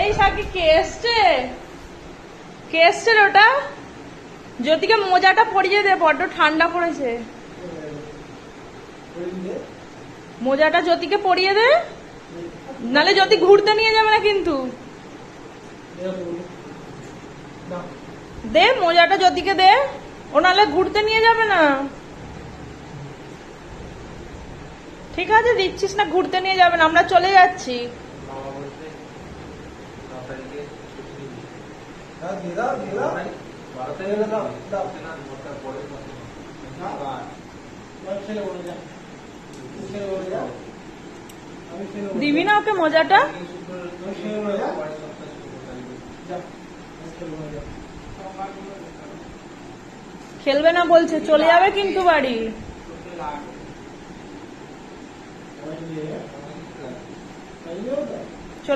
এই সাকি কে এসছে? কে এসছে ওটা? জ্যোতিকে মোজাটা পরিয়ে দে, বড্ড ঠান্ডা পড়েছে। মোজাটা জ্যোতিকে পরিয়ে দে, নালে জ্যোতি ঘুরতে নিয়ে যাবে না কিন্তু। দে মোজাটা জ্যোতিকে দে, ও নালে ঘুরতে নিয়ে যাবে না। ঠিক আছে দিচ্ছিস না, ঘুরতে নিয়ে যাবে না, আমরা চলে যাচ্ছি। দিবি না ওকে মোজাটা? খেলবে না বলছে, চলে যাবে কিন্তু বাড়ি।